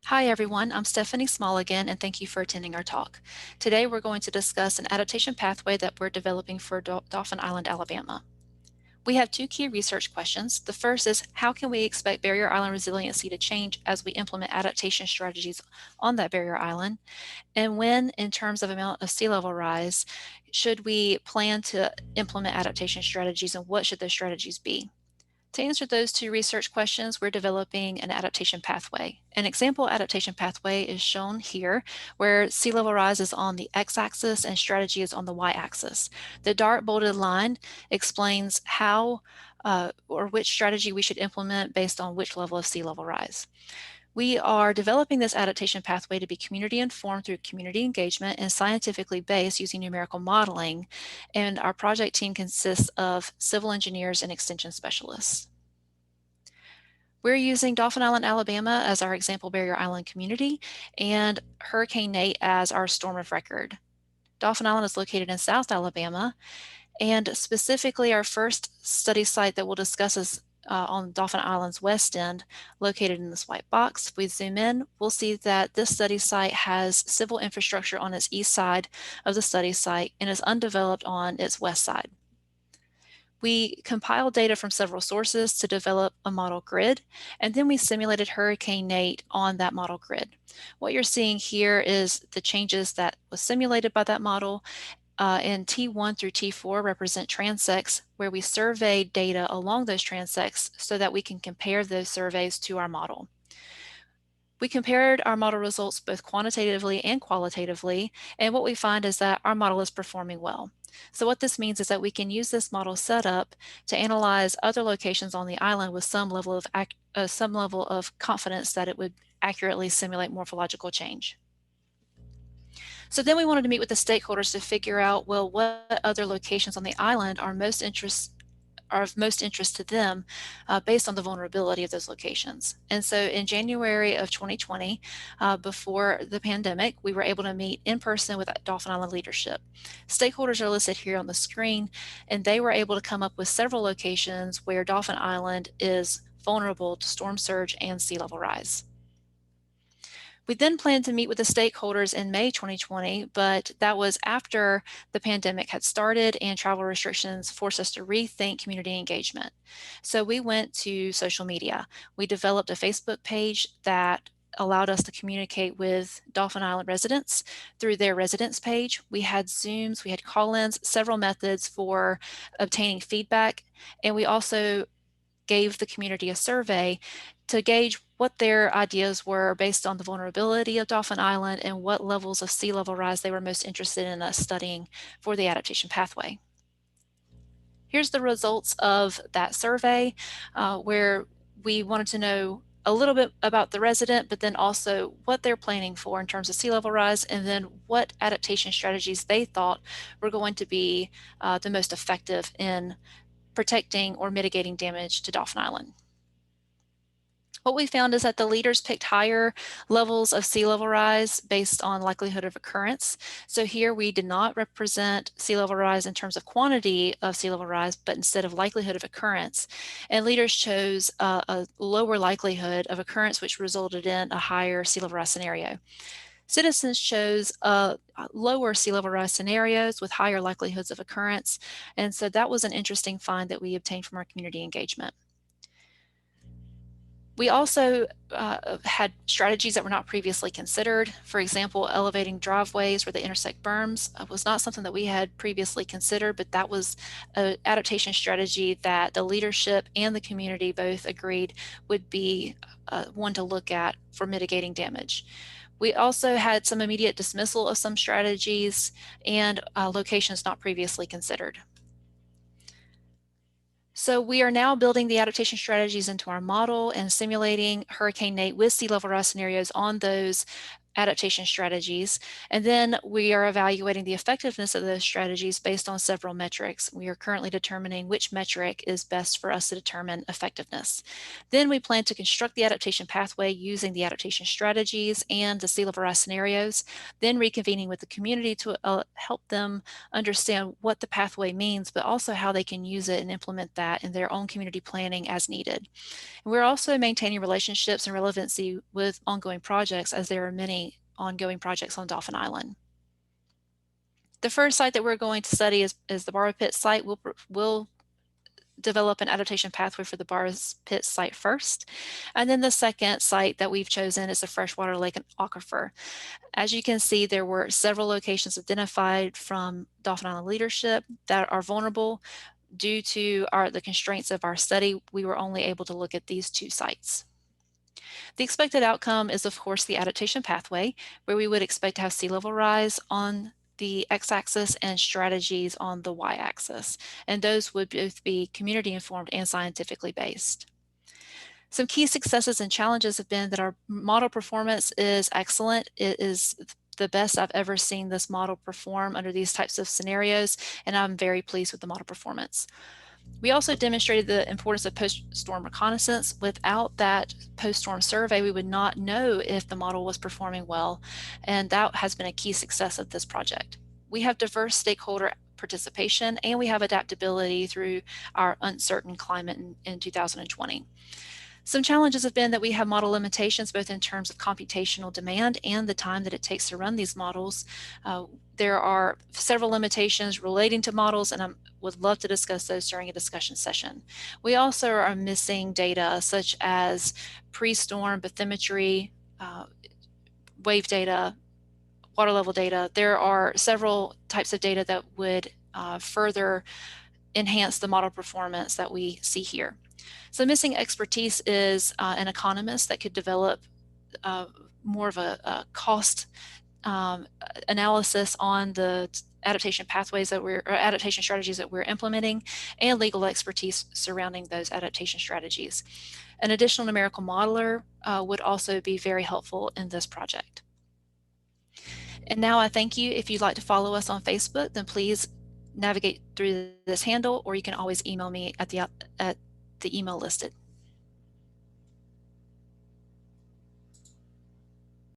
Hi everyone, I'm Stephanie Smallegan and thank you for attending our talk. Today we're going to discuss an adaptation pathway that we're developing for Dauphin Island, Alabama. We have two key research questions. The first is, how can we expect barrier island resiliency to change as we implement adaptation strategies on that barrier island? And when, in terms of amount of sea level rise, should we plan to implement adaptation strategies, and what should those strategies be? To answer those two research questions, we're developing an adaptation pathway. An example adaptation pathway is shown here, where sea level rise is on the x-axis and strategy is on the y-axis. The dark bolded line explains how or which strategy we should implement based on which level of sea level rise. We are developing this adaptation pathway to be community informed through community engagement and scientifically based using numerical modeling, and our project team consists of civil engineers and extension specialists. We're using Dauphin Island, Alabama as our example barrier island community and Hurricane Nate as our storm of record. Dauphin Island is located in South Alabama, and specifically our first study site that we'll discuss is on Dauphin Island's west end, located in this white box. If we zoom in, we'll see that this study site has civil infrastructure on its east side of the study site and is undeveloped on its west side. We compiled data from several sources to develop a model grid, and then we simulated Hurricane Nate on that model grid. What you're seeing here is the changes that was simulated by that model, and T1 through T4 represent transects, where we surveyed data along those transects so that we can compare those surveys to our model. We compared our model results both quantitatively and qualitatively, and what we find is that our model is performing well. So what this means is that we can use this model setup to analyze other locations on the island with some level of confidence that it would accurately simulate morphological change. So then we wanted to meet with the stakeholders to figure out, well, what other locations on the island are of most interest to them based on the vulnerability of those locations. And so in January of 2020, before the pandemic, we were able to meet in person with Dauphin Island leadership. Stakeholders are listed here on the screen, and they were able to come up with several locations where Dauphin Island is vulnerable to storm surge and sea level rise. We then planned to meet with the stakeholders in May 2020, but that was after the pandemic had started and travel restrictions forced us to rethink community engagement. So we went to social media. We developed a Facebook page that allowed us to communicate with Dauphin Island residents through their residents page. We had Zooms, we had call-ins, several methods for obtaining feedback, and we also gave the community a survey to gauge what their ideas were based on the vulnerability of Dauphin Island and what levels of sea level rise they were most interested in us studying for the adaptation pathway. Here's the results of that survey, where we wanted to know a little bit about the resident, but then also what they're planning for in terms of sea level rise, and then what adaptation strategies they thought were going to be the most effective in protecting or mitigating damage to Dauphin Island. What we found is that the leaders picked higher levels of sea level rise based on likelihood of occurrence. So here we did not represent sea level rise in terms of quantity of sea level rise, but instead of likelihood of occurrence. And leaders chose a lower likelihood of occurrence, which resulted in a higher sea level rise scenario. Citizens chose lower sea level rise scenarios with higher likelihoods of occurrence. And so that was an interesting find that we obtained from our community engagement. We also had strategies that were not previously considered. For example, elevating driveways where they intersect berms was not something that we had previously considered, but that was an adaptation strategy that the leadership and the community both agreed would be one to look at for mitigating damage. We also had some immediate dismissal of some strategies and locations not previously considered. So we are now building the adaptation strategies into our model and simulating Hurricane Nate with sea level rise scenarios on those adaptation strategies, and then we are evaluating the effectiveness of those strategies based on several metrics. We are currently determining which metric is best for us to determine effectiveness. Then we plan to construct the adaptation pathway using the adaptation strategies and the sea level rise scenarios, then reconvening with the community to help them understand what the pathway means, but also how they can use it and implement that in their own community planning as needed. We're also maintaining relationships and relevancy with ongoing projects, as there are many ongoing projects on Dauphin Island. The first site that we're going to study is the Barrow Pit site. We'll develop an adaptation pathway for the Barrow Pit site first. And then the second site that we've chosen is the freshwater lake and aquifer. As you can see, there were several locations identified from Dauphin Island leadership that are vulnerable. Due to the constraints of our study, we were only able to look at these 2 sites. The expected outcome is, of course, the adaptation pathway, where we would expect to have sea level rise on the x-axis and strategies on the y-axis, and those would both be community informed and scientifically based. Some key successes and challenges have been that our model performance is excellent. It is the best I've ever seen this model perform under these types of scenarios, and I'm very pleased with the model performance. We also demonstrated the importance of post-storm reconnaissance. Without that post-storm survey, we would not know if the model was performing well, and that has been a key success of this project. We have diverse stakeholder participation, and we have adaptability through our uncertain climate in 2020. Some challenges have been that we have model limitations, both in terms of computational demand and the time that it takes to run these models. There are several limitations relating to models, and I would love to discuss those during a discussion session. We also are missing data such as pre-storm bathymetry, wave data, water level data. There are several types of data that would further enhance the model performance that we see here. So missing expertise is an economist that could develop more of a cost analysis on the adaptation pathways that or adaptation strategies that we're implementing, and legal expertise surrounding those adaptation strategies. An additional numerical modeler would also be very helpful in this project. And now I thank you. If you'd like to follow us on Facebook, then please navigate through this handle, or you can always email me at the email listed.